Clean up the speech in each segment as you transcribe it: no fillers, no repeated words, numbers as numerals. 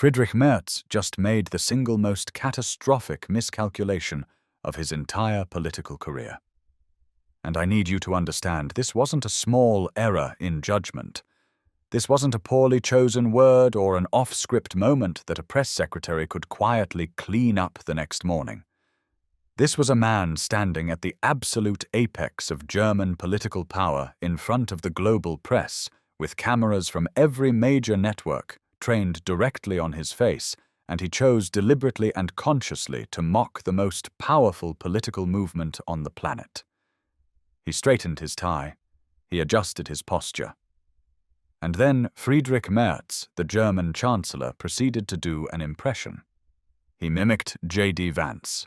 Friedrich Merz just made the single most catastrophic miscalculation of his entire political career. And I need you to understand, this wasn't a small error in judgment. This wasn't a poorly chosen word or an off-script moment that a press secretary could quietly clean up the next morning. This was a man standing at the absolute apex of German political power in front of the global press, with cameras from every major network trained directly on his face, and he chose deliberately and consciously to mock the most powerful political movement on the planet. He straightened his tie. He adjusted his posture. And then Friedrich Merz, the German Chancellor, proceeded to do an impression. He mimicked JD Vance.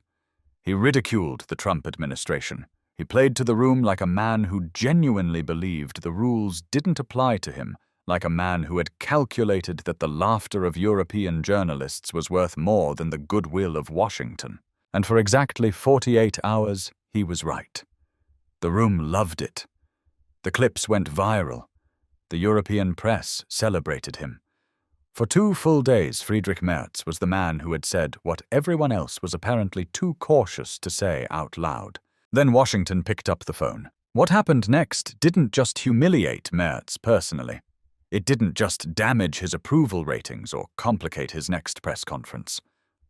He ridiculed the Trump administration. He played to the room like a man who genuinely believed the rules didn't apply to him, like a man who had calculated that the laughter of European journalists was worth more than the goodwill of Washington. And for exactly 48 hours, he was right. The room loved it. The clips went viral. The European press celebrated him. For 2 full days, Friedrich Merz was the man who had said what everyone else was apparently too cautious to say out loud. Then Washington picked up the phone. What happened next didn't just humiliate Merz personally. It didn't just damage his approval ratings or complicate his next press conference.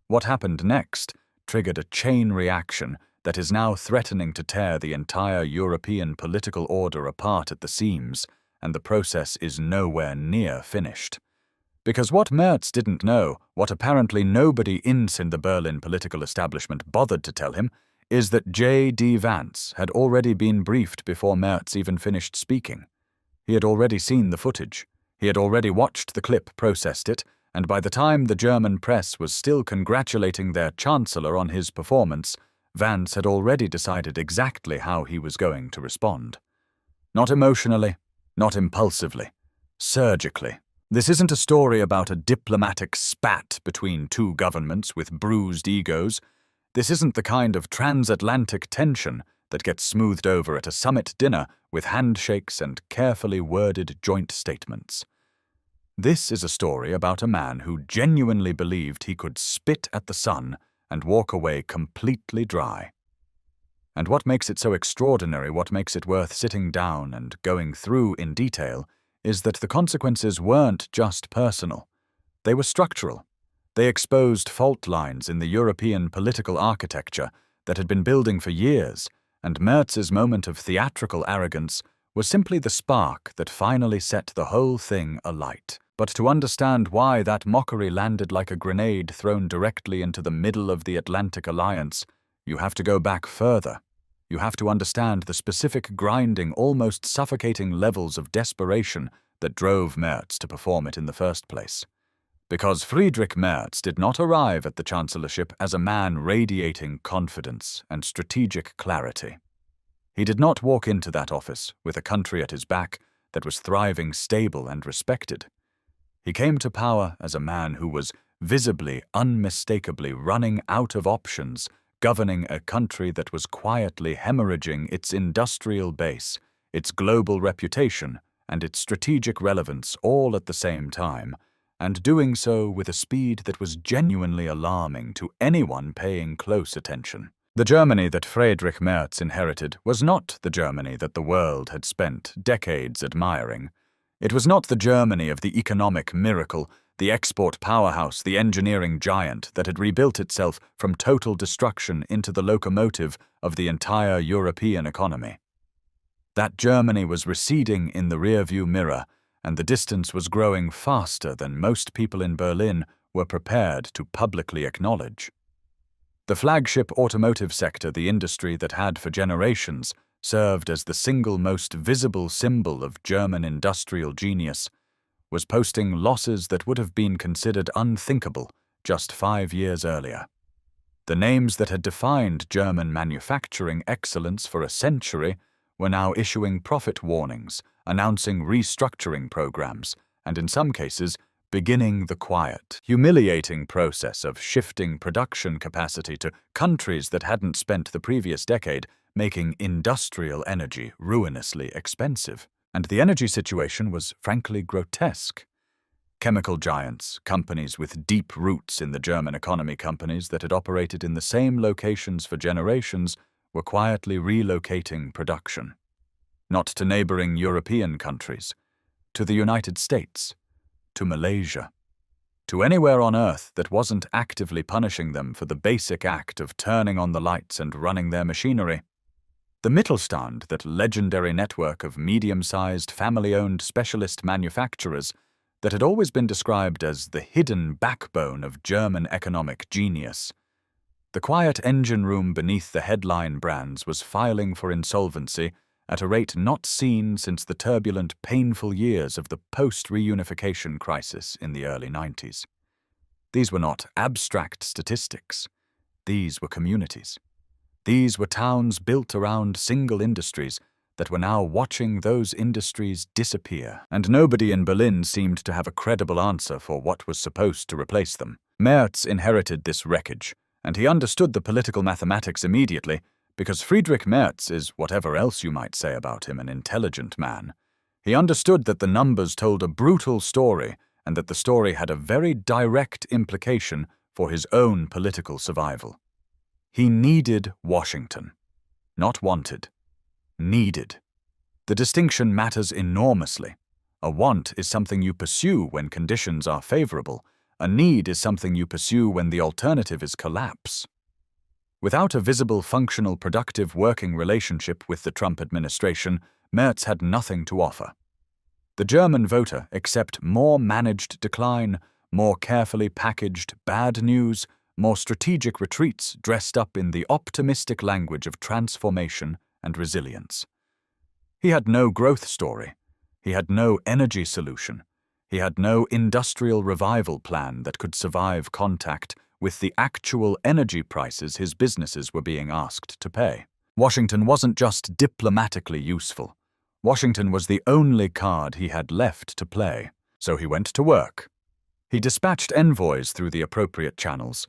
What happened next triggered a chain reaction that is now threatening to tear the entire European political order apart at the seams, and the process is nowhere near finished. Because what Merz didn't know, what apparently nobody in the Berlin political establishment bothered to tell him, is that JD Vance had already been briefed before Merz even finished speaking. He had already seen the footage. He had already watched the clip, processed it, and by the time the German press was still congratulating their chancellor on his performance, Vance had already decided exactly how he was going to respond. Not emotionally, not impulsively, surgically. This isn't a story about a diplomatic spat between 2 governments with bruised egos. This isn't the kind of transatlantic tension that gets smoothed over at a summit dinner with handshakes and carefully worded joint statements. This is a story about a man who genuinely believed he could spit at the sun and walk away completely dry. And what makes it so extraordinary, what makes it worth sitting down and going through in detail, is that the consequences weren't just personal. They were structural. They exposed fault lines in the European political architecture that had been building for years, and Merz's moment of theatrical arrogance was simply the spark that finally set the whole thing alight. But to understand why that mockery landed like a grenade thrown directly into the middle of the Atlantic Alliance, you have to go back further. You have to understand the specific grinding, almost suffocating levels of desperation that drove Merz to perform it in the first place. Because Friedrich Merz did not arrive at the chancellorship as a man radiating confidence and strategic clarity. He did not walk into that office with a country at his back that was thriving, stable, and respected. He came to power as a man who was visibly, unmistakably running out of options, governing a country that was quietly hemorrhaging its industrial base, its global reputation, and its strategic relevance all at the same time, and doing so with a speed that was genuinely alarming to anyone paying close attention. The Germany that Friedrich Merz inherited was not the Germany that the world had spent decades admiring. It was not the Germany of the economic miracle, the export powerhouse, the engineering giant that had rebuilt itself from total destruction into the locomotive of the entire European economy. That Germany was receding in the rearview mirror, and the distance was growing faster than most people in Berlin were prepared to publicly acknowledge. The flagship automotive sector, the industry that had for generations served as the single most visible symbol of German industrial genius, was posting losses that would have been considered unthinkable just 5 years earlier. The names that had defined German manufacturing excellence for a century were now issuing profit warnings, announcing restructuring programs, and in some cases, beginning the quiet, humiliating process of shifting production capacity to countries that hadn't spent the previous decade making industrial energy ruinously expensive. And the energy situation was frankly grotesque. Chemical giants, companies with deep roots in the German economy, companies that had operated in the same locations for generations, were quietly relocating production. Not to neighboring European countries, to the United States, to Malaysia, to anywhere on Earth that wasn't actively punishing them for the basic act of turning on the lights and running their machinery. The Mittelstand, that legendary network of medium-sized, family-owned specialist manufacturers that had always been described as the hidden backbone of German economic genius. The quiet engine room beneath the headline brands was filing for insolvency at a rate not seen since the turbulent, painful years of the post-reunification crisis in the early 90s. These were not abstract statistics. These were communities. These were towns built around single industries that were now watching those industries disappear, and nobody in Berlin seemed to have a credible answer for what was supposed to replace them. Merz inherited this wreckage, and he understood the political mathematics immediately, because Friedrich Merz is, whatever else you might say about him, an intelligent man. He understood that the numbers told a brutal story, and that the story had a very direct implication for his own political survival. He needed Washington. Not wanted. Needed. The distinction matters enormously. A want is something you pursue when conditions are favorable. A need is something you pursue when the alternative is collapse. Without a visible, functional, productive working relationship with the Trump administration, Merz had nothing to offer. The German voter accepted more managed decline, more carefully packaged bad news, more strategic retreats dressed up in the optimistic language of transformation and resilience. He had no growth story. He had no energy solution. He had no industrial revival plan that could survive contact with the actual energy prices his businesses were being asked to pay. Washington wasn't just diplomatically useful. Washington was the only card he had left to play, so he went to work. He dispatched envoys through the appropriate channels.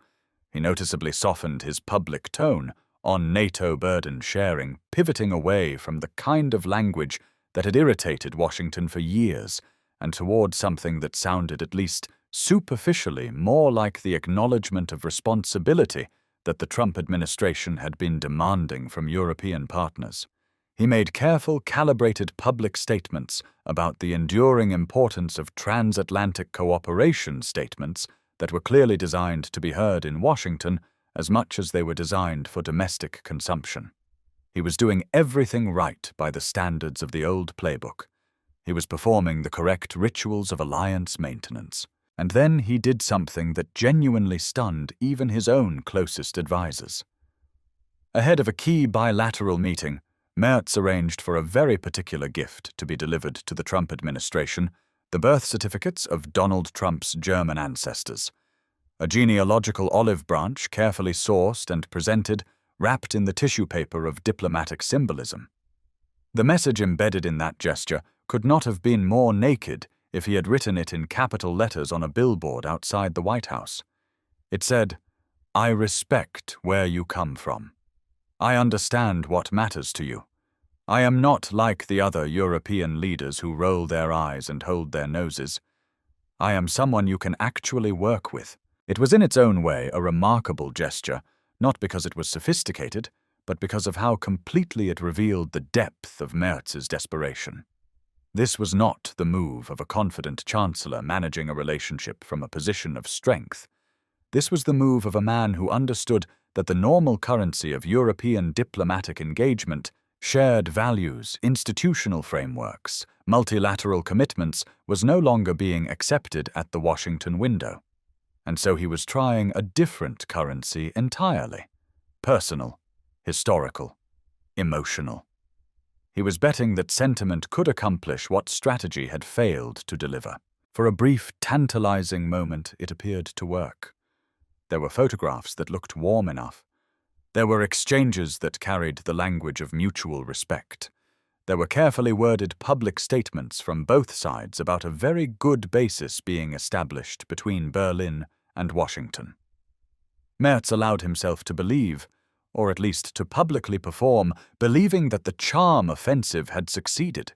He noticeably softened his public tone on NATO burden sharing, pivoting away from the kind of language that had irritated Washington for years and toward something that sounded at least superficially more like the acknowledgement of responsibility that the Trump administration had been demanding from European partners. He made careful, calibrated public statements about the enduring importance of transatlantic cooperation, statements that were clearly designed to be heard in Washington as much as they were designed for domestic consumption. He was doing everything right by the standards of the old playbook. He was performing the correct rituals of alliance maintenance. And then he did something that genuinely stunned even his own closest advisors. Ahead of a key bilateral meeting, Merz arranged for a very particular gift to be delivered to the Trump administration, the birth certificates of Donald Trump's German ancestors. A genealogical olive branch carefully sourced and presented, wrapped in the tissue paper of diplomatic symbolism. The message embedded in that gesture could not have been more naked if he had written it in capital letters on a billboard outside the White House. It said, "I respect where you come from. I understand what matters to you. I am not like the other European leaders who roll their eyes and hold their noses. I am someone you can actually work with." It was in its own way a remarkable gesture, not because it was sophisticated, but because of how completely it revealed the depth of Merz's desperation. This was not the move of a confident chancellor managing a relationship from a position of strength. This was the move of a man who understood that the normal currency of European diplomatic engagement, shared values, institutional frameworks, multilateral commitments, was no longer being accepted at the Washington window. And so he was trying a different currency entirely. Personal, historical, emotional. He was betting that sentiment could accomplish what strategy had failed to deliver. For a brief, tantalizing moment, it appeared to work. There were photographs that looked warm enough. There were exchanges that carried the language of mutual respect. There were carefully worded public statements from both sides about a very good basis being established between Berlin and Washington. Merz allowed himself to believe, or at least to publicly perform, believing that the charm offensive had succeeded,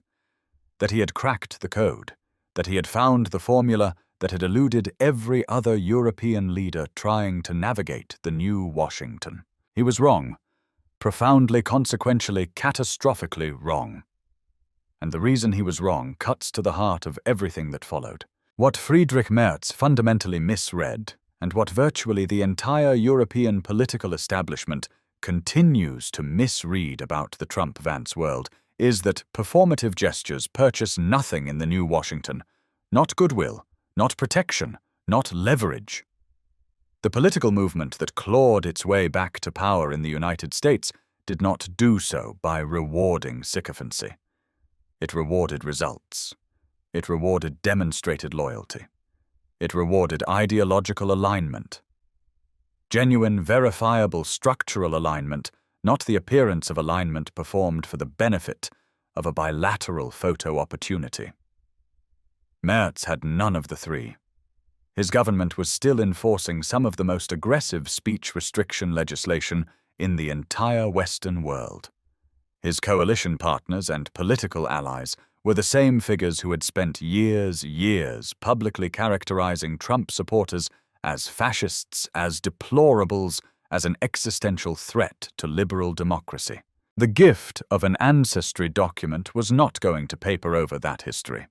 that he had cracked the code, that he had found the formula that had eluded every other European leader trying to navigate the new Washington. He was wrong, profoundly, consequentially, catastrophically wrong. And the reason he was wrong cuts to the heart of everything that followed. What Friedrich Merz fundamentally misread, and what virtually the entire European political establishment continues to misread about the Trump-Vance world, is that performative gestures purchase nothing in the new Washington. Not goodwill, not protection, not leverage. The political movement that clawed its way back to power in the United States did not do so by rewarding sycophancy. It rewarded results. It rewarded demonstrated loyalty. It rewarded ideological alignment. Genuine, verifiable structural alignment, not the appearance of alignment performed for the benefit of a bilateral photo opportunity. Merz had none of the three. His government was still enforcing some of the most aggressive speech restriction legislation in the entire Western world. His coalition partners and political allies were the same figures who had spent years publicly characterizing Trump supporters as fascists, as deplorables, as an existential threat to liberal democracy. The gift of an ancestry document was not going to paper over that history.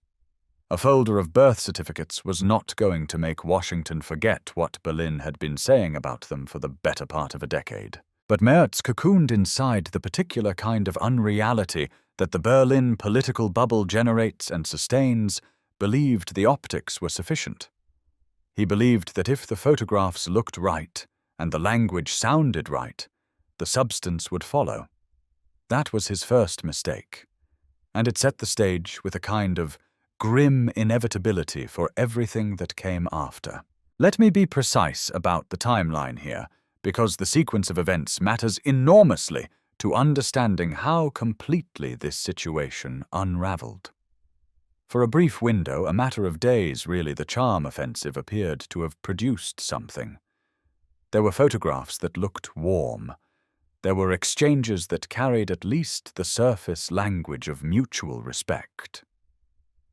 A folder of birth certificates was not going to make Washington forget what Berlin had been saying about them for the better part of a decade. But Merz, cocooned inside the particular kind of unreality that the Berlin political bubble generates and sustains, believed the optics were sufficient. He believed that if the photographs looked right and the language sounded right, the substance would follow. That was his first mistake, and it set the stage with a kind of grim inevitability for everything that came after. Let me be precise about the timeline here, because the sequence of events matters enormously to understanding how completely this situation unraveled. For a brief window, a matter of days really, the charm offensive appeared to have produced something. There were photographs that looked warm. There were exchanges that carried at least the surface language of mutual respect.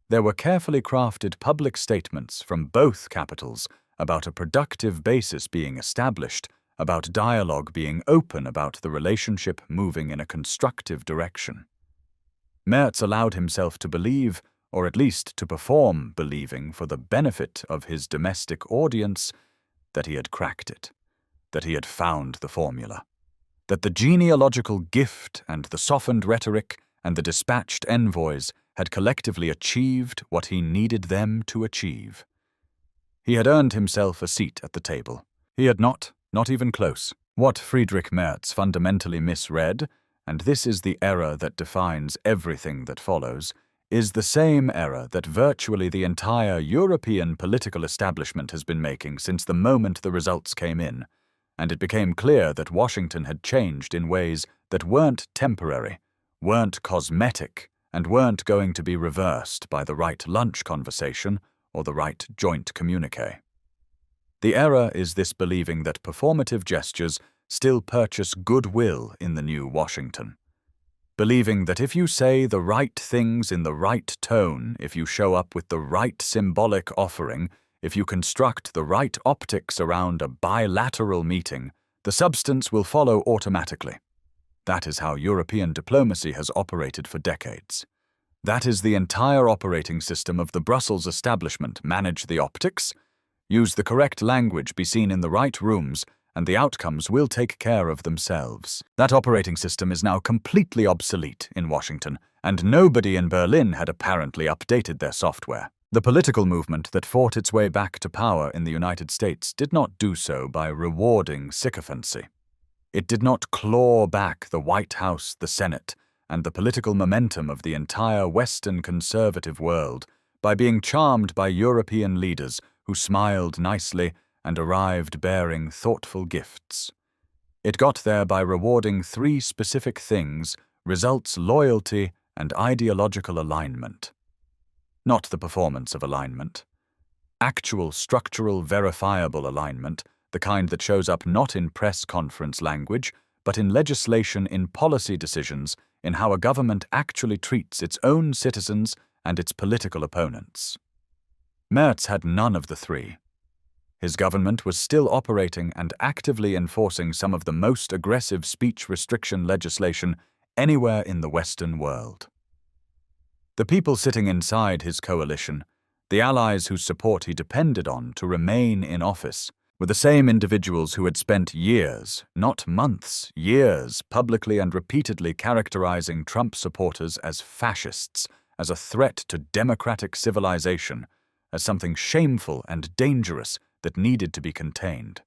There were carefully crafted public statements from both capitals about a productive basis being established, about dialogue being open, about the relationship moving in a constructive direction. Merz allowed himself to believe, or at least to perform believing for the benefit of his domestic audience, that he had cracked it, that he had found the formula, that the genealogical gift and the softened rhetoric and the dispatched envoys had collectively achieved what he needed them to achieve. He had earned himself a seat at the table. He had not even close. What Friedrich Merz fundamentally misread, and this is the error that defines everything that follows, is the same error that virtually the entire European political establishment has been making since the moment the results came in, and it became clear that Washington had changed in ways that weren't temporary, weren't cosmetic, and weren't going to be reversed by the right lunch conversation or the right joint communique. The error is this believing that performative gestures still purchase goodwill in the new Washington. Believing that if you say the right things in the right tone, if you show up with the right symbolic offering, if you construct the right optics around a bilateral meeting, the substance will follow automatically. That is how European diplomacy has operated for decades. That is the entire operating system of the Brussels establishment. Manage the optics, use the correct language, be seen in the right rooms, and the outcomes will take care of themselves. That operating system is now completely obsolete in Washington, and nobody in Berlin had apparently updated their software. The political movement that fought its way back to power in the United States did not do so by rewarding sycophancy. It did not claw back the White House, the Senate, and the political momentum of the entire Western conservative world by being charmed by European leaders who smiled nicely and arrived bearing thoughtful gifts. It got there by rewarding three specific things: results, loyalty, and ideological alignment. Not the performance of alignment. Actual, structural, verifiable alignment, the kind that shows up not in press conference language, but in legislation, in policy decisions, in how a government actually treats its own citizens and its political opponents. Merz had none of the three. His government was still operating and actively enforcing some of the most aggressive speech restriction legislation anywhere in the Western world. The people sitting inside his coalition, the allies whose support he depended on to remain in office, were the same individuals who had spent years, not months, years, publicly and repeatedly characterizing Trump supporters as fascists, as a threat to democratic civilization, as something shameful and dangerous that needed to be contained.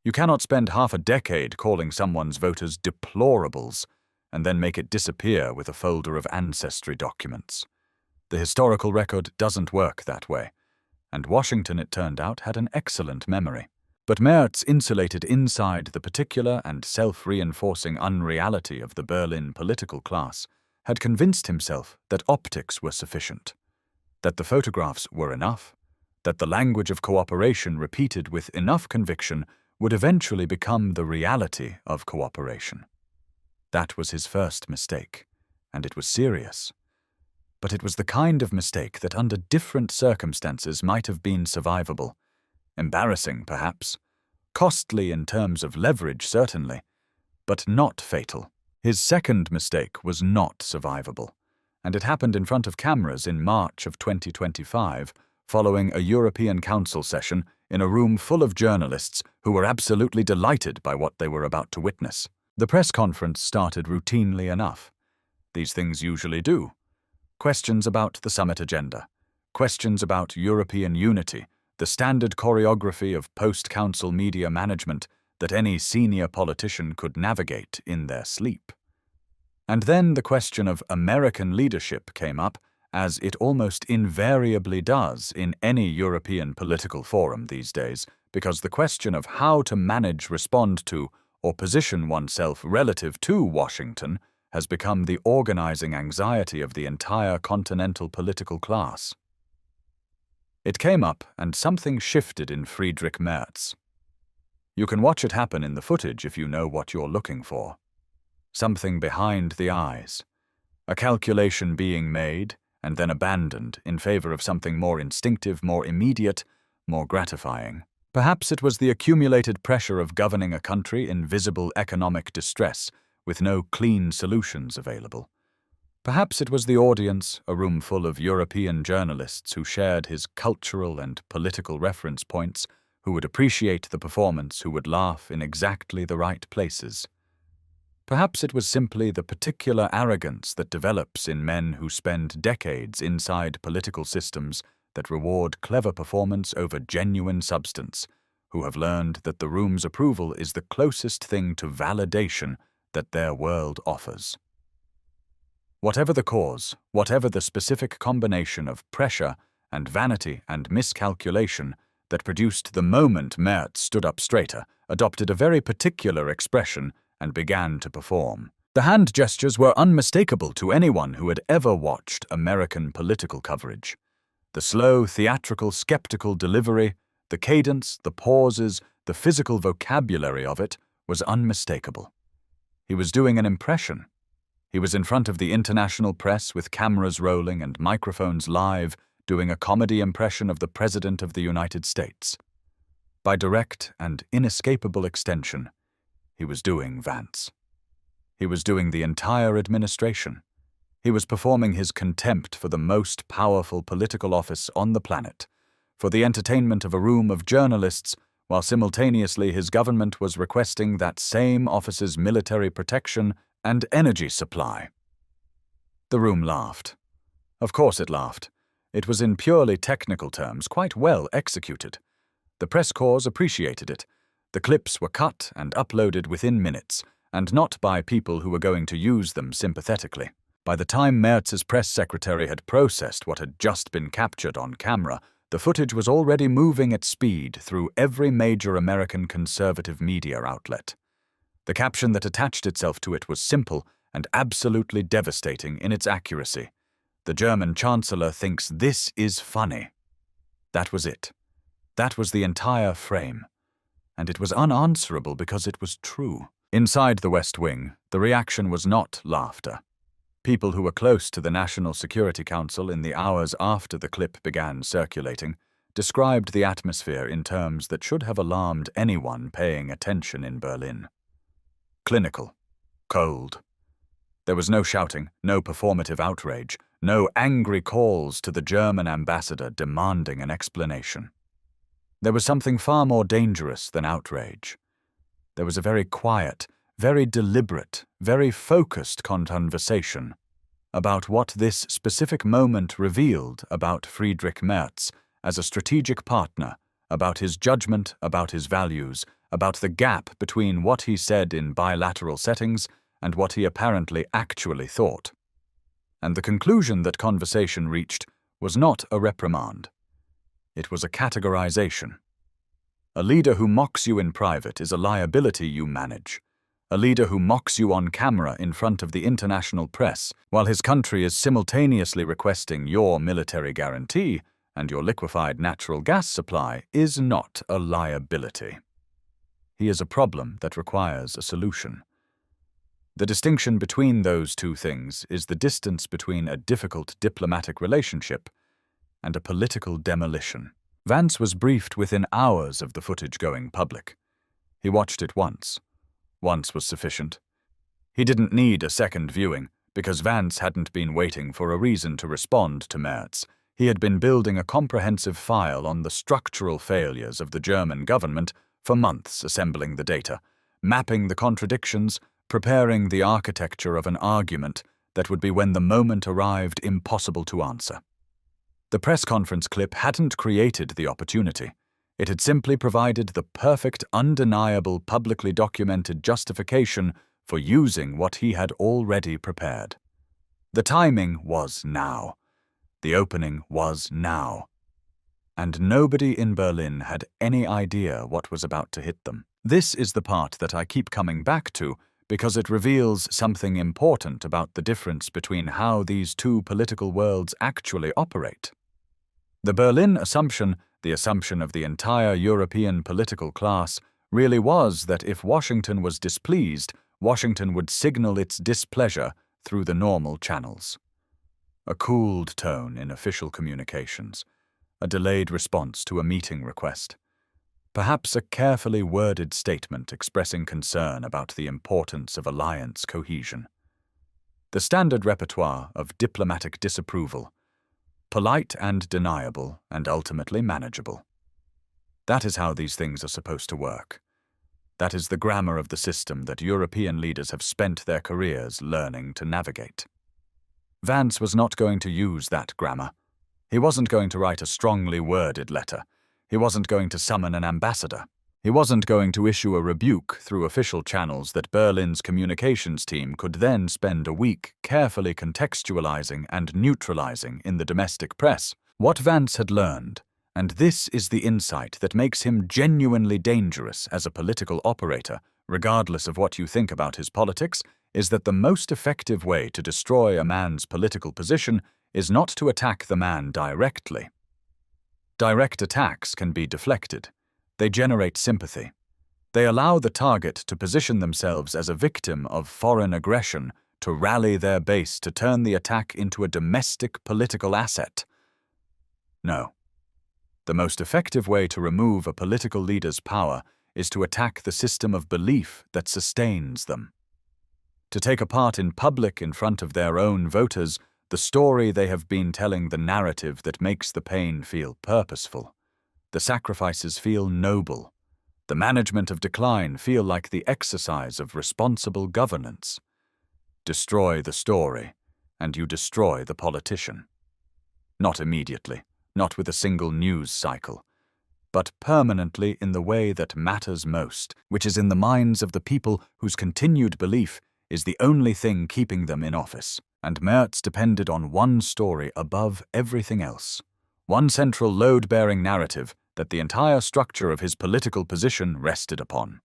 You cannot spend half a decade calling someone's voters deplorables and then make it disappear with a folder of ancestry documents. The historical record doesn't work that way, and Washington, it turned out, had an excellent memory. But Merz, insulated inside the particular and self-reinforcing unreality of the Berlin political class, had convinced himself that optics were sufficient, that the photographs were enough, that the language of cooperation repeated with enough conviction would eventually become the reality of cooperation. That was his first mistake, and it was serious. But it was the kind of mistake that under different circumstances might have been survivable. Embarrassing, perhaps. Costly in terms of leverage, certainly. But not fatal. His second mistake was not survivable, and it happened in front of cameras in March of 2025, following a European Council session in a room full of journalists who were absolutely delighted by what they were about to witness. The press conference started routinely enough. These things usually do. Questions about the summit agenda, questions about European unity, the standard choreography of post-council media management that any senior politician could navigate in their sleep. And then the question of American leadership came up, as it almost invariably does in any European political forum these days, because the question of how to manage, respond to, or position oneself relative to Washington has become the organizing anxiety of the entire continental political class. It came up, and something shifted in Friedrich Merz. You can watch it happen in the footage if you know what you're looking for. Something behind the eyes. A calculation being made and then abandoned in favor of something more instinctive, more immediate, more gratifying. Perhaps it was the accumulated pressure of governing a country in visible economic distress, with no clean solutions available. Perhaps it was the audience, a room full of European journalists who shared his cultural and political reference points, who would appreciate the performance, who would laugh in exactly the right places. Perhaps it was simply the particular arrogance that develops in men who spend decades inside political systems that reward clever performance over genuine substance, who have learned that the room's approval is the closest thing to validation that their world offers. Whatever the cause, whatever the specific combination of pressure and vanity and miscalculation that produced the moment Merz stood up straighter, adopted a very particular expression, and began to perform. The hand gestures were unmistakable to anyone who had ever watched American political coverage. The slow, theatrical, skeptical delivery, the cadence, the pauses, the physical vocabulary of it was unmistakable. He was doing an impression. He was in front of the international press with cameras rolling and microphones live, doing a comedy impression of the President of the United States. By direct and inescapable extension, he was doing Vance. He was doing the entire administration. He was performing his contempt for the most powerful political office on the planet, for the entertainment of a room of journalists, while simultaneously his government was requesting that same office's military protection and energy supply. The room laughed. Of course it laughed. It was in purely technical terms quite well executed. The press corps appreciated it. The clips were cut and uploaded within minutes, and not by people who were going to use them sympathetically. By the time Merz's press secretary had processed what had just been captured on camera, the footage was already moving at speed through every major American conservative media outlet. The caption that attached itself to it was simple and absolutely devastating in its accuracy. The German Chancellor thinks this is funny. That was it. That was the entire frame. And it was unanswerable because it was true. Inside the West Wing, the reaction was not laughter. People who were close to the National Security Council in the hours after the clip began circulating described the atmosphere in terms that should have alarmed anyone paying attention in Berlin. Clinical. Cold. There was no shouting, no performative outrage, no angry calls to the German ambassador demanding an explanation. There was something far more dangerous than outrage. There was a very quiet, very deliberate, very focused conversation about what this specific moment revealed about Friedrich Merz as a strategic partner, about his judgment, about his values, about the gap between what he said in bilateral settings and what he apparently actually thought. And the conclusion that conversation reached was not a reprimand. It was a categorization. A leader who mocks you in private is a liability you manage. A leader who mocks you on camera in front of the international press, while his country is simultaneously requesting your military guarantee and your liquefied natural gas supply, is not a liability. He is a problem that requires a solution. The distinction between those two things is the distance between a difficult diplomatic relationship and a political demolition. Vance was briefed within hours of the footage going public. He watched it once. Once was sufficient. He didn't need a second viewing, because Vance hadn't been waiting for a reason to respond to Merz. He had been building a comprehensive file on the structural failures of the German government for months, assembling the data, mapping the contradictions, preparing the architecture of an argument that would be, when the moment arrived, impossible to answer. The press conference clip hadn't created the opportunity. It had simply provided the perfect, undeniable, publicly documented justification for using what he had already prepared. The timing was now. The opening was now. And nobody in Berlin had any idea what was about to hit them. This is the part that I keep coming back to, because it reveals something important about the difference between how these two political worlds actually operate. The Berlin assumption, the assumption of the entire European political class, really was that if Washington was displeased, Washington would signal its displeasure through the normal channels. A cooled tone in official communications, a delayed response to a meeting request, perhaps a carefully worded statement expressing concern about the importance of alliance cohesion. The standard repertoire of diplomatic disapproval, polite and deniable, and ultimately manageable. That is how these things are supposed to work. That is the grammar of the system that European leaders have spent their careers learning to navigate. Vance was not going to use that grammar. He wasn't going to write a strongly worded letter. He wasn't going to summon an ambassador. He wasn't going to issue a rebuke through official channels that Berlin's communications team could then spend a week carefully contextualizing and neutralizing in the domestic press. What Vance had learned, and this is the insight that makes him genuinely dangerous as a political operator, regardless of what you think about his politics, is that the most effective way to destroy a man's political position is not to attack the man directly. Direct attacks can be deflected. They generate sympathy. They allow the target to position themselves as a victim of foreign aggression, to rally their base, to turn the attack into a domestic political asset. No. The most effective way to remove a political leader's power is to attack the system of belief that sustains them. To take apart in public in front of their own voters the story they have been telling, the narrative that makes the pain feel purposeful. The sacrifices feel noble. The management of decline feel like the exercise of responsible governance. Destroy the story, and you destroy the politician. Not immediately, not with a single news cycle, but permanently in the way that matters most, which is in the minds of the people whose continued belief is the only thing keeping them in office. And Merz depended on one story above everything else, one central load-bearing narrative that the entire structure of his political position rested upon.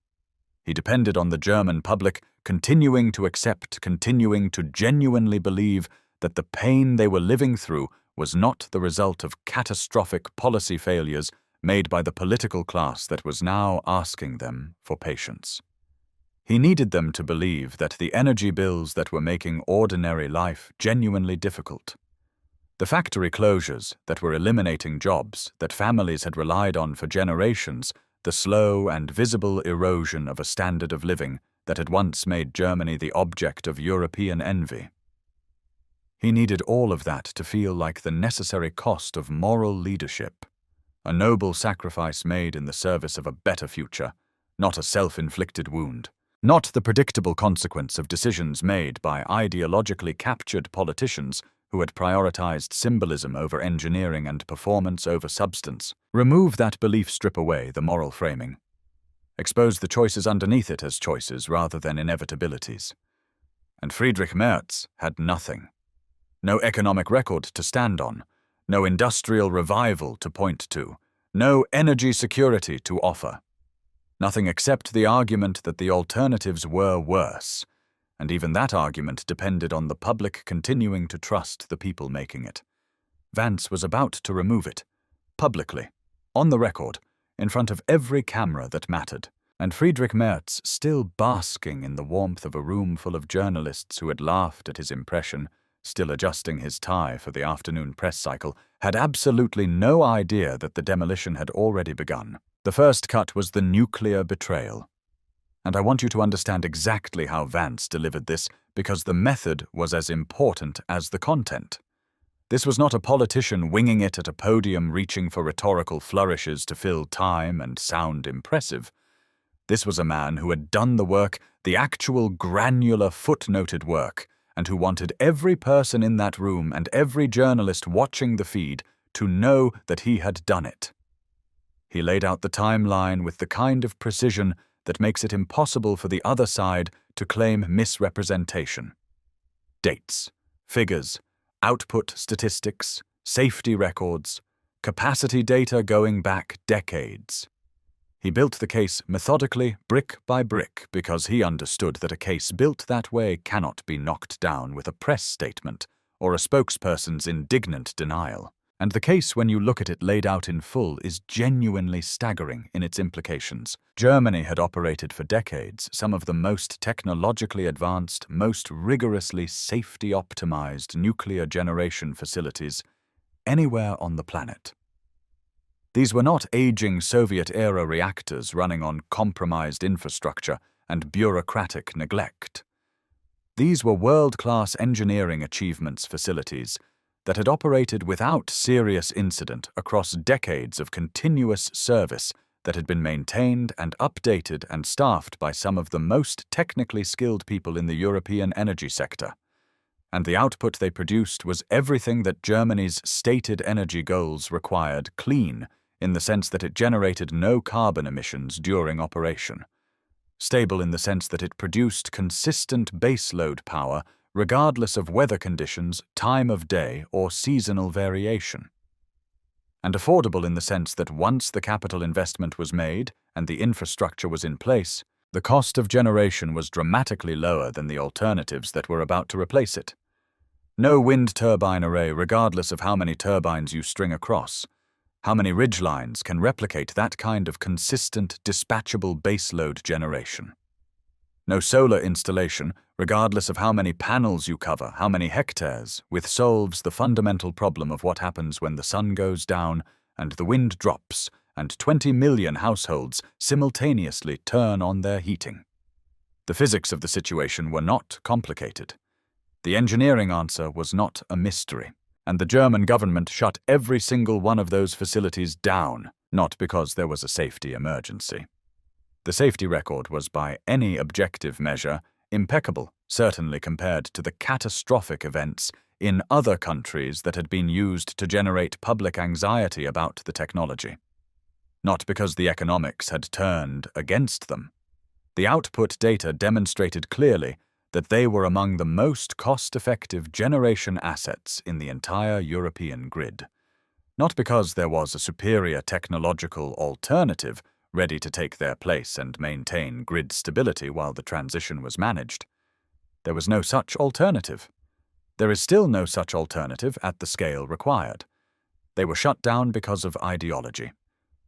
He depended on the German public continuing to accept, continuing to genuinely believe that the pain they were living through was not the result of catastrophic policy failures made by the political class that was now asking them for patience. He needed them to believe that the energy bills that were making ordinary life genuinely difficult, the factory closures that were eliminating jobs that families had relied on for generations, the slow and visible erosion of a standard of living that had once made Germany the object of European envy. He needed all of that to feel like the necessary cost of moral leadership, a noble sacrifice made in the service of a better future, not a self-inflicted wound, not the predictable consequence of decisions made by ideologically captured politicians who had prioritized symbolism over engineering and performance over substance. Remove that belief, strip away the moral framing. Expose the choices underneath it as choices rather than inevitabilities. And Friedrich Merz had nothing. No economic record to stand on, no industrial revival to point to, no energy security to offer. Nothing except the argument that the alternatives were worse, and even that argument depended on the public continuing to trust the people making it. Vance was about to remove it, publicly, on the record, in front of every camera that mattered, and Friedrich Merz, still basking in the warmth of a room full of journalists who had laughed at his impression, still adjusting his tie for the afternoon press cycle, had absolutely no idea that the demolition had already begun. The first cut was the nuclear betrayal. And I want you to understand exactly how Vance delivered this, because the method was as important as the content. This was not a politician winging it at a podium reaching for rhetorical flourishes to fill time and sound impressive. This was a man who had done the work, the actual granular footnoted work, and who wanted every person in that room and every journalist watching the feed to know that he had done it. He laid out the timeline with the kind of precision that makes it impossible for the other side to claim misrepresentation. Dates, figures, output statistics, safety records, capacity data going back decades. He built the case methodically, brick by brick, because he understood that a case built that way cannot be knocked down with a press statement or a spokesperson's indignant denial. And the case, when you look at it laid out in full, is genuinely staggering in its implications. Germany had operated for decades some of the most technologically advanced, most rigorously safety-optimized nuclear generation facilities anywhere on the planet. These were not aging Soviet-era reactors running on compromised infrastructure and bureaucratic neglect. These were world-class engineering achievements facilities that had operated without serious incident across decades of continuous service that had been maintained and updated and staffed by some of the most technically skilled people in the European energy sector. And the output they produced was everything that Germany's stated energy goals required, clean, in the sense that it generated no carbon emissions during operation. Stable in the sense that it produced consistent baseload power regardless of weather conditions, time of day, or seasonal variation. And affordable in the sense that once the capital investment was made and the infrastructure was in place, the cost of generation was dramatically lower than the alternatives that were about to replace it. No wind turbine array, regardless of how many turbines you string across, how many ridgelines can replicate that kind of consistent, dispatchable baseload generation. No solar installation, regardless of how many panels you cover, how many hectares, solves the fundamental problem of what happens when the sun goes down and the wind drops and 20 million households simultaneously turn on their heating. The physics of the situation were not complicated. The engineering answer was not a mystery, and the German government shut every single one of those facilities down, not because there was a safety emergency. The safety record was, by any objective measure, impeccable, certainly compared to the catastrophic events in other countries that had been used to generate public anxiety about the technology. Not because the economics had turned against them. The output data demonstrated clearly that they were among the most cost-effective generation assets in the entire European grid. Not because there was a superior technological alternative ready to take their place and maintain grid stability while the transition was managed. There was no such alternative. There is still no such alternative at the scale required. They were shut down because of ideology.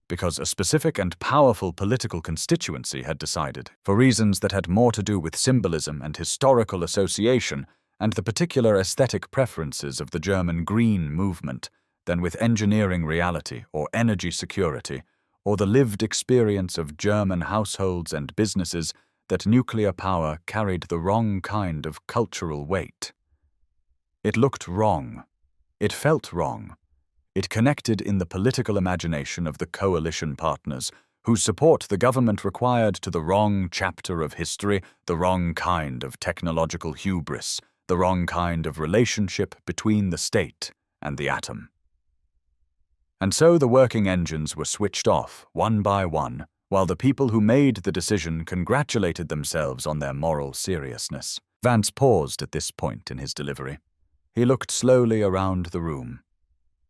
because a specific and powerful political constituency had decided, for reasons that had more to do with symbolism and historical association and the particular aesthetic preferences of the German Green movement, than with engineering reality or energy security, or the lived experience of German households and businesses, that nuclear power carried the wrong kind of cultural weight. It looked wrong. It felt wrong. It connected in the political imagination of the coalition partners, whose support the government required to the wrong chapter of history, the wrong kind of technological hubris, the wrong kind of relationship between the state and the atom. And so the working engines were switched off, one by one, while the people who made the decision congratulated themselves on their moral seriousness. Vance paused at this point in his delivery. He looked slowly around the room.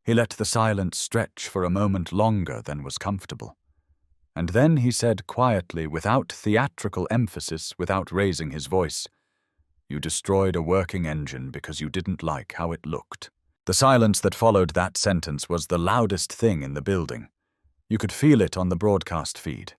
He let the silence stretch for a moment longer than was comfortable. And then he said quietly, without theatrical emphasis, without raising his voice, "You destroyed a working engine because you didn't like how it looked." The silence that followed that sentence was the loudest thing in the building. You could feel it on the broadcast feed.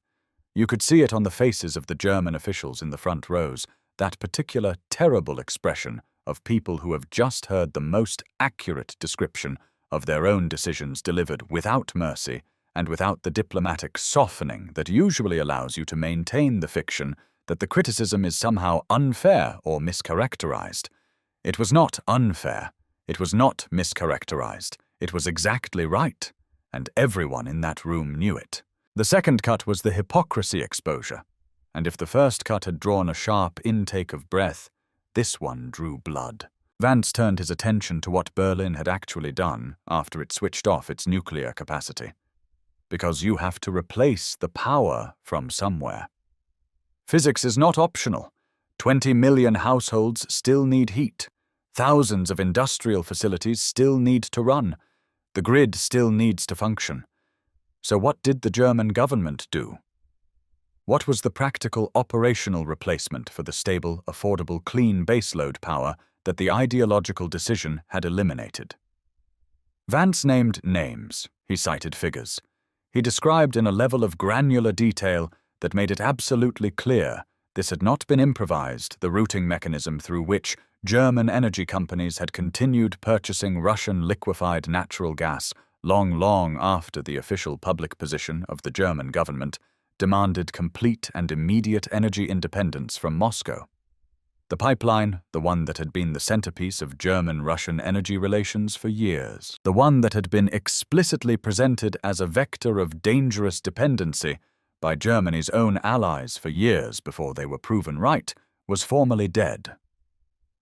You could see it on the faces of the German officials in the front rows, that particular terrible expression of people who have just heard the most accurate description of their own decisions delivered without mercy and without the diplomatic softening that usually allows you to maintain the fiction that the criticism is somehow unfair or mischaracterized. It was not unfair. It was not mischaracterized. It was exactly right, and everyone in that room knew it. The second cut was the hypocrisy exposure, and if the first cut had drawn a sharp intake of breath, this one drew blood. Vance turned his attention to what Berlin had actually done after it switched off its nuclear capacity. Because you have to replace the power from somewhere. Physics is not optional. 20 million households still need heat. Thousands of industrial facilities still need to run. The grid still needs to function. So what did the German government do? What was the practical operational replacement for the stable, affordable, clean baseload power that the ideological decision had eliminated? Vance named names. He cited figures. He described in a level of granular detail that made it absolutely clear this had not been improvised, the routing mechanism through which German energy companies had continued purchasing Russian liquefied natural gas long after the official public position of the German government demanded complete and immediate energy independence from Moscow. The pipeline, the one that had been the centerpiece of German-Russian energy relations for years, the one that had been explicitly presented as a vector of dangerous dependency by Germany's own allies for years before they were proven right, was formally dead.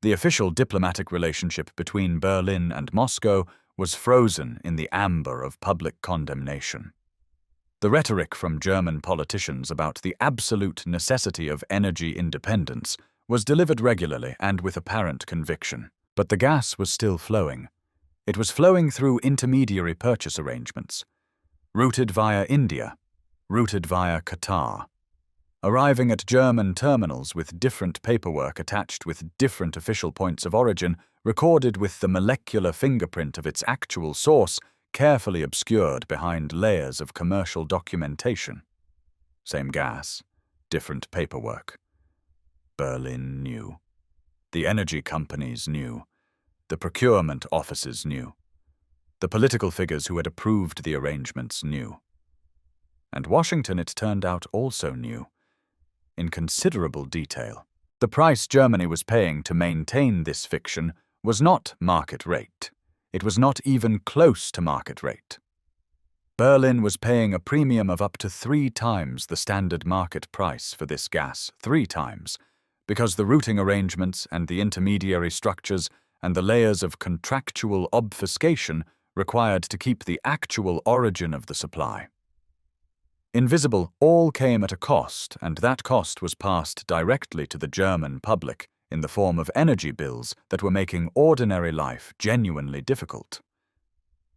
The official diplomatic relationship between Berlin and Moscow was frozen in the amber of public condemnation. The rhetoric from German politicians about the absolute necessity of energy independence was delivered regularly and with apparent conviction. But the gas was still flowing. It was flowing through intermediary purchase arrangements, routed via India, routed via Qatar, arriving at German terminals with different paperwork attached with different official points of origin, recorded with the molecular fingerprint of its actual source carefully obscured behind layers of commercial documentation. Same gas, different paperwork. Berlin knew. The energy companies knew. The procurement offices knew. The political figures who had approved the arrangements knew. And Washington, it turned out, also knew. In considerable detail. The price Germany was paying to maintain this fiction was not market rate. It was not even close to market rate. Berlin was paying a premium of up to 3 times the standard market price for this gas, 3 times, because the routing arrangements and the intermediary structures and the layers of contractual obfuscation required to keep the actual origin of the supply. Invisible, all came at a cost, and that cost was passed directly to the German public in the form of energy bills that were making ordinary life genuinely difficult.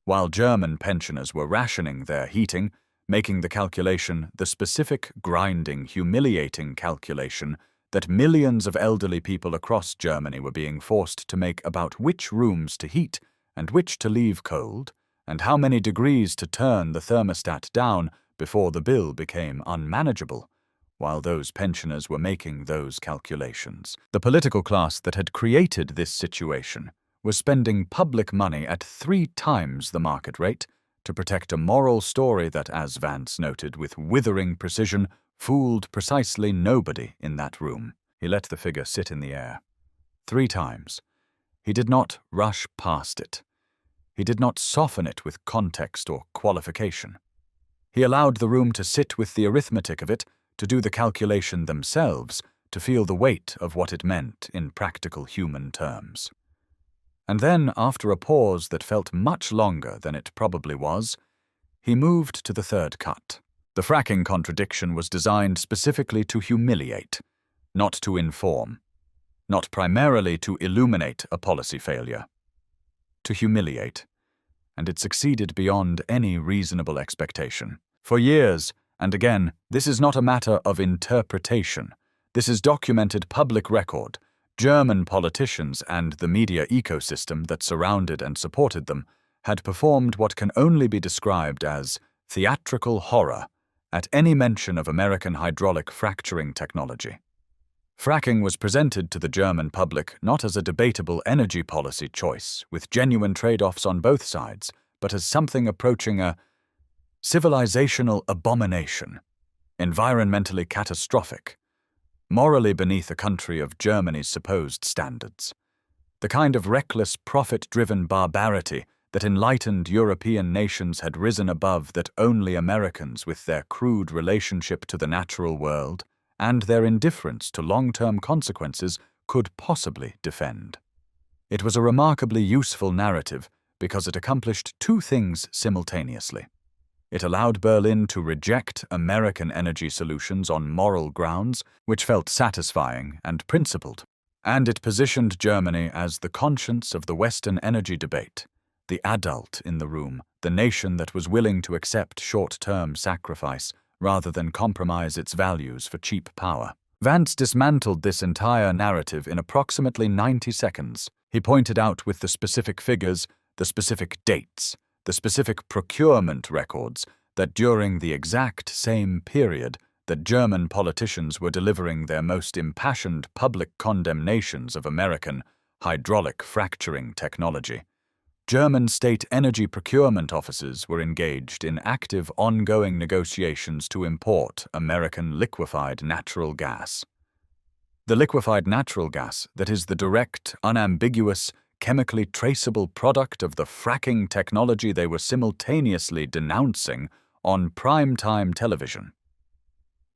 While German pensioners were rationing their heating, making the calculation, the specific, grinding, humiliating calculation that millions of elderly people across Germany were being forced to make about which rooms to heat and which to leave cold, and how many degrees to turn the thermostat down before the bill became unmanageable, while those pensioners were making those calculations. The political class that had created this situation was spending public money at 3 times the market rate to protect a moral story that, as Vance noted with withering precision, fooled precisely nobody in that room. He let the figure sit in the air. 3 times. He did not rush past it. He did not soften it with context or qualification. He allowed the room to sit with the arithmetic of it, to do the calculation themselves, to feel the weight of what it meant in practical human terms. And then, after a pause that felt much longer than it probably was, he moved to the third cut. The fracking contradiction was designed specifically to humiliate, not to inform, not primarily to illuminate a policy failure. To humiliate, and it succeeded beyond any reasonable expectation. For years, and again, this is not a matter of interpretation, this is documented public record, German politicians and the media ecosystem that surrounded and supported them had performed what can only be described as theatrical horror at any mention of American hydraulic fracturing technology. Fracking was presented to the German public not as a debatable energy policy choice with genuine trade-offs on both sides, but as something approaching a civilizational abomination, environmentally catastrophic, morally beneath a country of Germany's supposed standards. The kind of reckless, profit-driven barbarity that enlightened European nations had risen above that only Americans, with their crude relationship to the natural world and their indifference to long-term consequences, could possibly defend. It was a remarkably useful narrative because it accomplished 2 things simultaneously. It allowed Berlin to reject American energy solutions on moral grounds, which felt satisfying and principled, and it positioned Germany as the conscience of the Western energy debate, the adult in the room, the nation that was willing to accept short-term sacrifice rather than compromise its values for cheap power. Vance dismantled this entire narrative in approximately 90 seconds. He pointed out with the specific figures, the specific dates, the specific procurement records that during the exact same period that German politicians were delivering their most impassioned public condemnations of American hydraulic fracturing technology, German state energy procurement offices were engaged in active ongoing negotiations to import American liquefied natural gas. The liquefied natural gas that is the direct, unambiguous, chemically traceable product of the fracking technology they were simultaneously denouncing on prime-time television.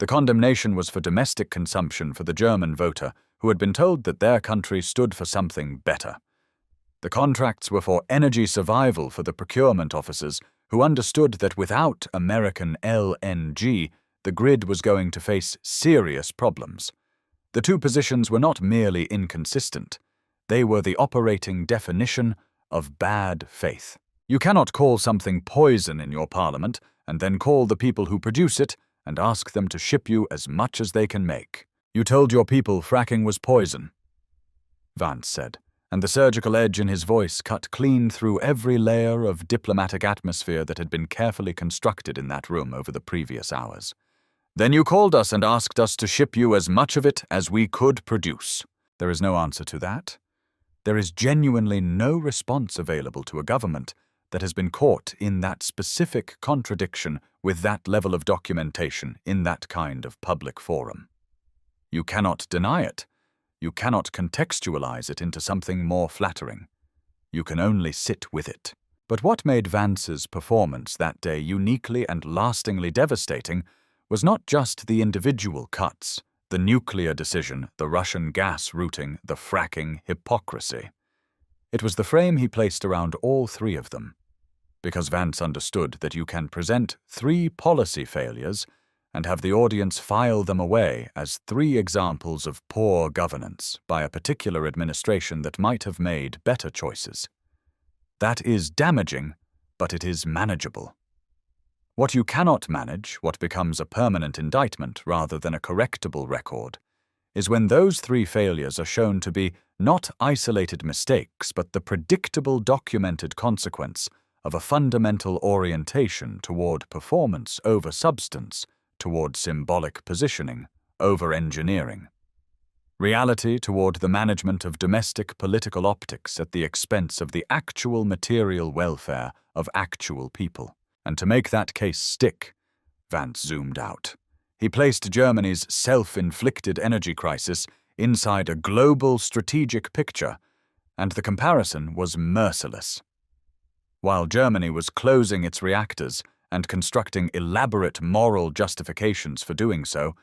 The condemnation was for domestic consumption for the German voter who had been told that their country stood for something better. The contracts were for energy survival for the procurement officers who understood that without American LNG, the grid was going to face serious problems. The 2 positions were not merely inconsistent. They were the operating definition of bad faith. You cannot call something poison in your parliament and then call the people who produce it and ask them to ship you as much as they can make. You told your people fracking was poison, Vance said, and the surgical edge in his voice cut clean through every layer of diplomatic atmosphere that had been carefully constructed in that room over the previous hours. Then you called us and asked us to ship you as much of it as we could produce. There is no answer to that. There is genuinely no response available to a government that has been caught in that specific contradiction with that level of documentation in that kind of public forum. You cannot deny it. You cannot contextualize it into something more flattering. You can only sit with it. But what made Vance's performance that day uniquely and lastingly devastating was not just the individual cuts, the nuclear decision, the Russian gas routing, the fracking hypocrisy. It was the frame he placed around all 3 of them, because Vance understood that you can present 3 policy failures and have the audience file them away as 3 examples of poor governance by a particular administration that might have made better choices. That is damaging, but it is manageable. What you cannot manage, what becomes a permanent indictment rather than a correctable record, is when those 3 failures are shown to be not isolated mistakes but the predictable documented consequence of a fundamental orientation toward performance over substance, toward symbolic positioning over engineering. Reality toward the management of domestic political optics at the expense of the actual material welfare of actual people. And to make that case stick, Vance zoomed out. He placed Germany's self-inflicted energy crisis inside a global strategic picture, and the comparison was merciless. While Germany was closing its reactors and constructing elaborate moral justifications for doing so,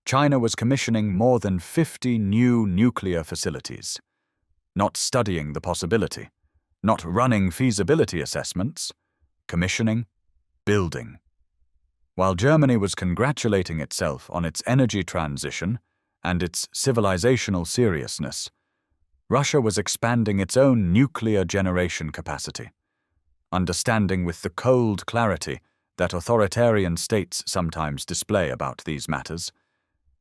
China was commissioning more than 50 new nuclear facilities, not studying the possibility, not running feasibility assessments, commissioning, building. While Germany was congratulating itself on its energy transition and its civilizational seriousness, Russia was expanding its own nuclear generation capacity, understanding with the cold clarity that authoritarian states sometimes display about these matters,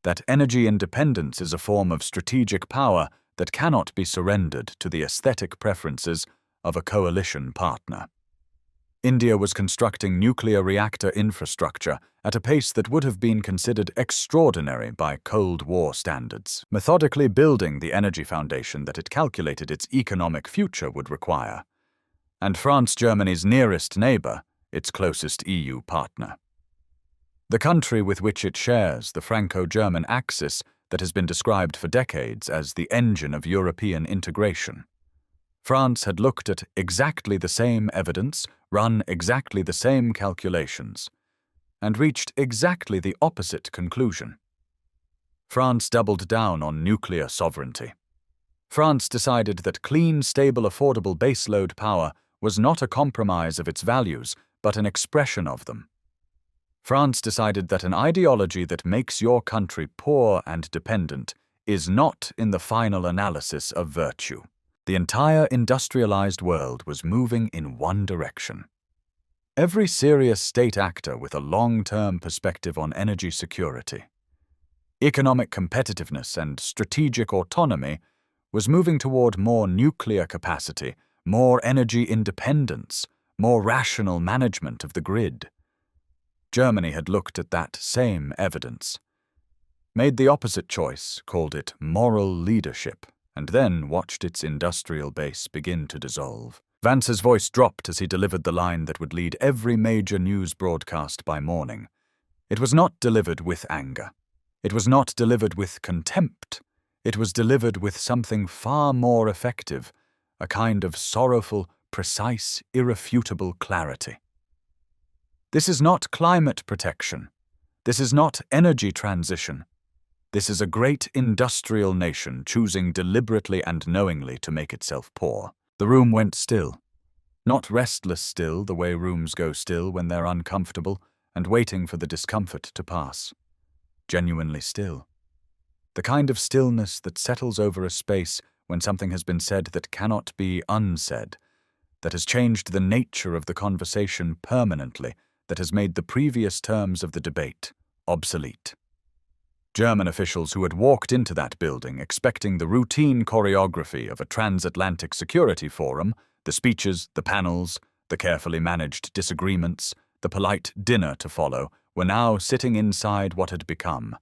that energy independence is a form of strategic power that cannot be surrendered to the aesthetic preferences of a coalition partner. India was constructing nuclear reactor infrastructure at a pace that would have been considered extraordinary by Cold War standards, methodically building the energy foundation that it calculated its economic future would require. And France, Germany's nearest neighbor, its closest EU partner. The country with which it shares the Franco-German axis that has been described for decades as the engine of European integration. France had looked at exactly the same evidence, run exactly the same calculations, and reached exactly the opposite conclusion. France doubled down on nuclear sovereignty. France decided that clean, stable, affordable baseload power was not a compromise of its values, but an expression of them. France decided that an ideology that makes your country poor and dependent is not, in the final analysis, of virtue. The entire industrialized world was moving in one direction. Every serious state actor with a long-term perspective on energy security, economic competitiveness, and strategic autonomy was moving toward more nuclear capacity, more energy independence, more rational management of the grid. Germany had looked at that same evidence, made the opposite choice, called it moral leadership, and then watched its industrial base begin to dissolve. Vance's voice dropped as he delivered the line that would lead every major news broadcast by morning. It was not delivered with anger. It was not delivered with contempt. It was delivered with something far more effective, a kind of sorrowful, precise, irrefutable clarity. This is not climate protection. This is not energy transition. This is a great industrial nation choosing deliberately and knowingly to make itself poor. The room went still. Not restless still, the way rooms go still when they're uncomfortable and waiting for the discomfort to pass. Genuinely still. The kind of stillness that settles over a space when something has been said that cannot be unsaid, that has changed the nature of the conversation permanently, that has made the previous terms of the debate obsolete. German officials who had walked into that building expecting the routine choreography of a transatlantic security forum, the speeches, the panels, the carefully managed disagreements, the polite dinner to follow, were now sitting inside what had become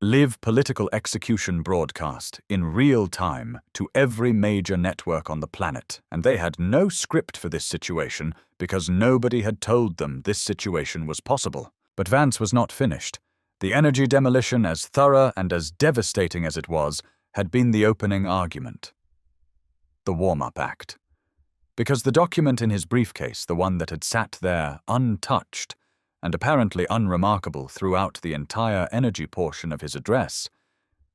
live political execution broadcast in real time to every major network on the planet, and they had no script for this situation because nobody had told them this situation was possible. But Vance was not finished. The energy demolition, as thorough and as devastating as it was, had been the opening argument. The warm-up act. Because the document in his briefcase, the one that had sat there untouched, and apparently unremarkable throughout the entire energy portion of his address,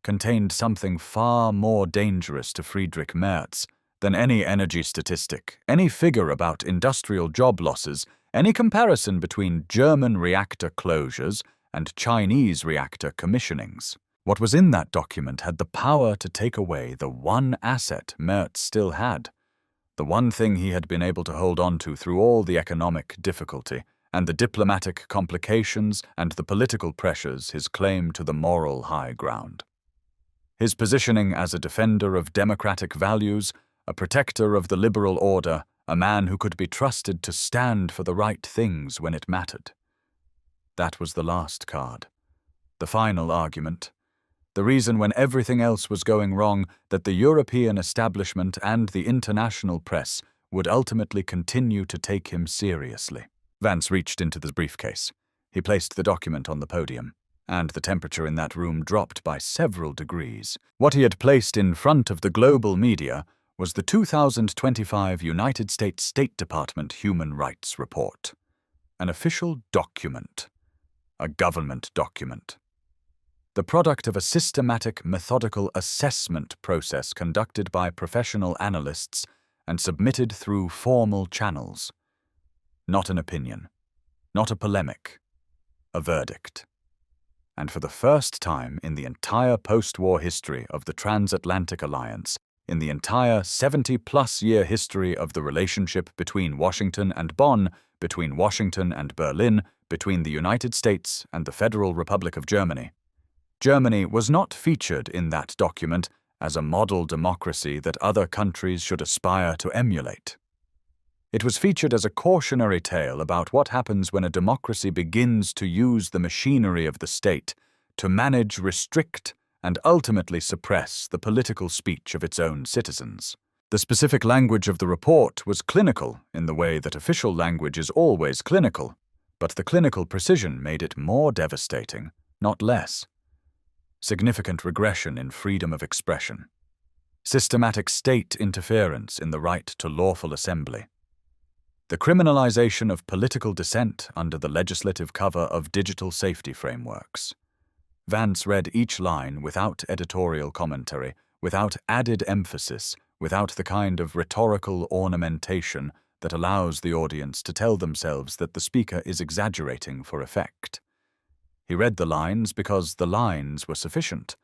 contained something far more dangerous to Friedrich Merz than any energy statistic, any figure about industrial job losses, any comparison between German reactor closures and Chinese reactor commissionings. What was in that document had the power to take away the one asset Merz still had, the one thing he had been able to hold on to through all the economic difficulty, and the diplomatic complications and the political pressures, his claim to the moral high ground. His positioning as a defender of democratic values, a protector of the liberal order, a man who could be trusted to stand for the right things when it mattered. That was the last card, the final argument, the reason when everything else was going wrong that the European establishment and the international press would ultimately continue to take him seriously. Vance reached into the briefcase. He placed the document on the podium, and the temperature in that room dropped by several degrees. What he had placed in front of the global media was the 2025 United States State Department Human Rights Report. An official document. A government document. The product of a systematic, methodical assessment process conducted by professional analysts and submitted through formal channels. Not an opinion. Not a polemic. A verdict. And for the first time in the entire post-war history of the Transatlantic Alliance, in the entire 70-plus-year history of the relationship between Washington and Bonn, between Washington and Berlin, between the United States and the Federal Republic of Germany, Germany was not featured in that document as a model democracy that other countries should aspire to emulate. It was featured as a cautionary tale about what happens when a democracy begins to use the machinery of the state to manage, restrict, and ultimately suppress the political speech of its own citizens. The specific language of the report was clinical in the way that official language is always clinical, but the clinical precision made it more devastating, not less. Significant regression in freedom of expression. Systematic state interference in the right to lawful assembly. The criminalization of political dissent under the legislative cover of digital safety frameworks. Vance read each line without editorial commentary, without added emphasis, without the kind of rhetorical ornamentation that allows the audience to tell themselves that the speaker is exaggerating for effect. He read the lines because the lines were sufficient.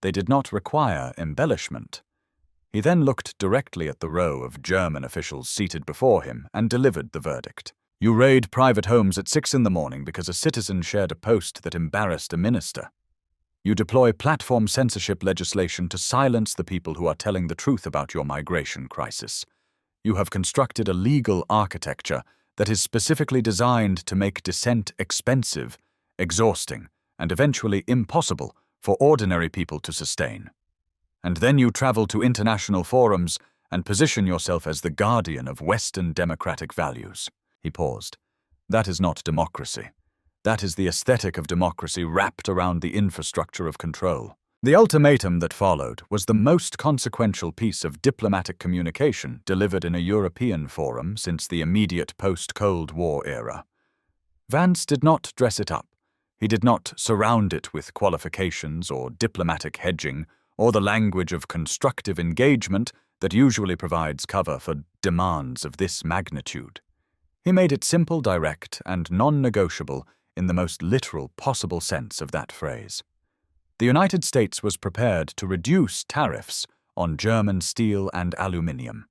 They did not require embellishment. He then looked directly at the row of German officials seated before him and delivered the verdict. You raid private homes at 6 in the morning because a citizen shared a post that embarrassed a minister. You deploy platform censorship legislation to silence the people who are telling the truth about your migration crisis. You have constructed a legal architecture that is specifically designed to make dissent expensive, exhausting, and eventually impossible for ordinary people to sustain. And then you travel to international forums and position yourself as the guardian of Western democratic values. He paused. That is not democracy. That is the aesthetic of democracy wrapped around the infrastructure of control. The ultimatum that followed was the most consequential piece of diplomatic communication delivered in a European forum since the immediate post-Cold War era. Vance did not dress it up. He did not surround it with qualifications or diplomatic hedging or the language of constructive engagement that usually provides cover for demands of this magnitude. He made it simple, direct, and non-negotiable in the most literal possible sense of that phrase. The United States was prepared to reduce tariffs on German steel and aluminium.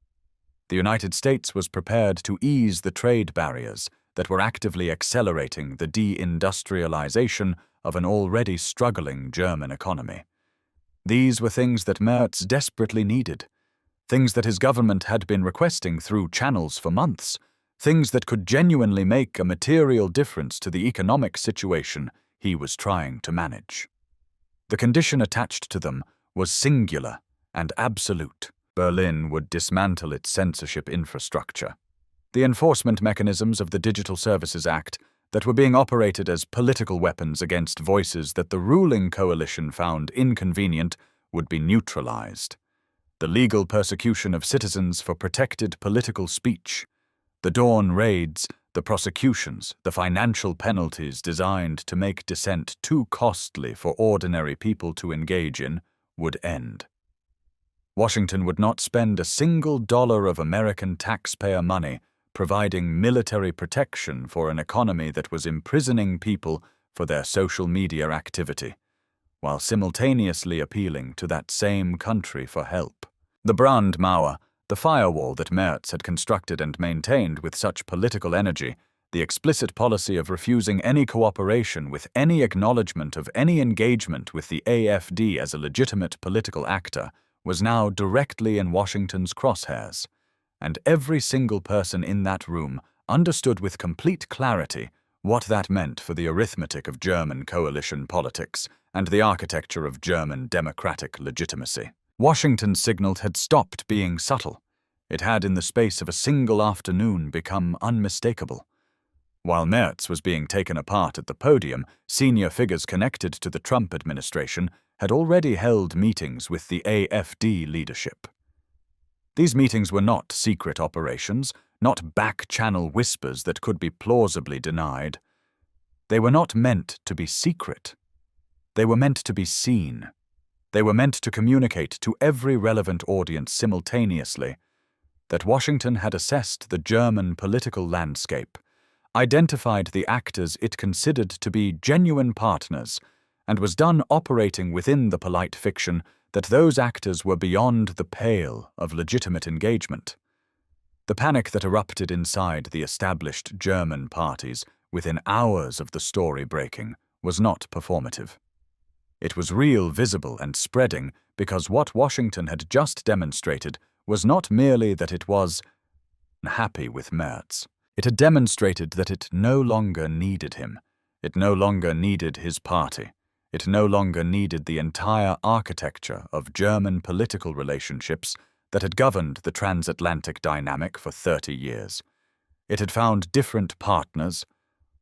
The United States was prepared to ease the trade barriers that were actively accelerating the deindustrialization of an already struggling German economy. These were things that Merz desperately needed, things that his government had been requesting through channels for months, things that could genuinely make a material difference to the economic situation he was trying to manage. The condition attached to them was singular and absolute. Berlin would dismantle its censorship infrastructure. The enforcement mechanisms of the Digital Services Act that were being operated as political weapons against voices that the ruling coalition found inconvenient would be neutralized. The legal persecution of citizens for protected political speech, the dawn raids, the prosecutions, the financial penalties designed to make dissent too costly for ordinary people to engage in, would end. Washington would not spend a single dollar of American taxpayer money providing military protection for an economy that was imprisoning people for their social media activity, while simultaneously appealing to that same country for help. The Brandmauer, the firewall that Merz had constructed and maintained with such political energy, the explicit policy of refusing any cooperation with any acknowledgement of any engagement with the AfD as a legitimate political actor, was now directly in Washington's crosshairs. and every single person in that room understood with complete clarity what that meant for the arithmetic of German coalition politics and the architecture of German democratic legitimacy. Washington's signal had stopped being subtle. It had, in the space of a single afternoon, become unmistakable. While Merz was being taken apart at the podium, senior figures connected to the Trump administration had already held meetings with the AfD leadership. These meetings were not secret operations, not back-channel whispers that could be plausibly denied. They were not meant to be secret. They were meant to be seen. They were meant to communicate to every relevant audience simultaneously that Washington had assessed the German political landscape, identified the actors it considered to be genuine partners, and was done operating within the polite fiction that those actors were beyond the pale of legitimate engagement. The panic that erupted inside the established German parties within hours of the story breaking was not performative. It was real, visible, and spreading because what Washington had just demonstrated was not merely that it was happy with Merz. It had demonstrated that it no longer needed him. It no longer needed his party. It no longer needed the entire architecture of German political relationships that had governed the transatlantic dynamic for 30 years. It had found different partners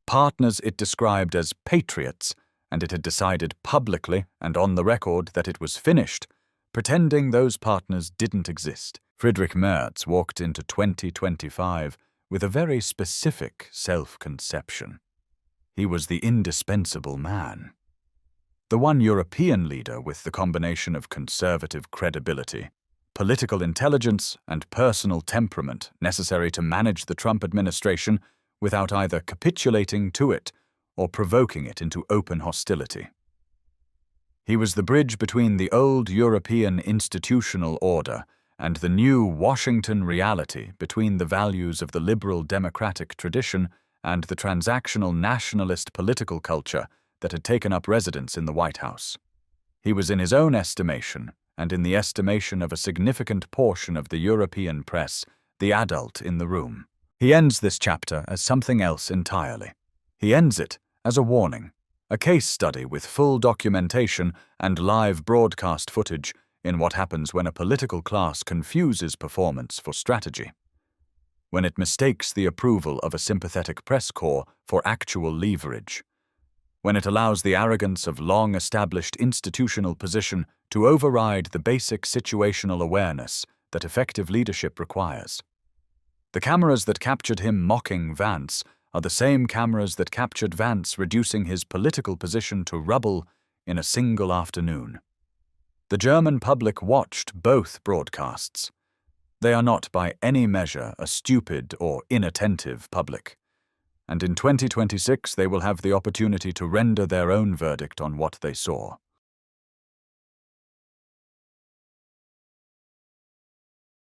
it described as patriots, and it had decided publicly and on the record that it was finished, pretending those partners didn't exist. Friedrich Merz walked into 2025 with a very specific self-conception. He was the indispensable man. The one European leader with the combination of conservative credibility, political intelligence, and personal temperament necessary to manage the Trump administration without either capitulating to it or provoking it into open hostility. He was the bridge between the old European institutional order and the new Washington reality, between the values of the liberal democratic tradition and the transactional nationalist political culture that had taken up residence in the White House. He was, in his own estimation, and in the estimation of a significant portion of the European press, the adult in the room. He ends this chapter as something else entirely. He ends it as a warning, a case study with full documentation and live broadcast footage in what happens when a political class confuses performance for strategy, when it mistakes the approval of a sympathetic press corps for actual leverage, when it allows the arrogance of long-established institutional position to override the basic situational awareness that effective leadership requires. The cameras that captured him mocking Vance are the same cameras that captured Vance reducing his political position to rubble in a single afternoon. The German public watched both broadcasts. They are not by any measure a stupid or inattentive public, and in 2026 they will have the opportunity to render their own verdict on what they saw.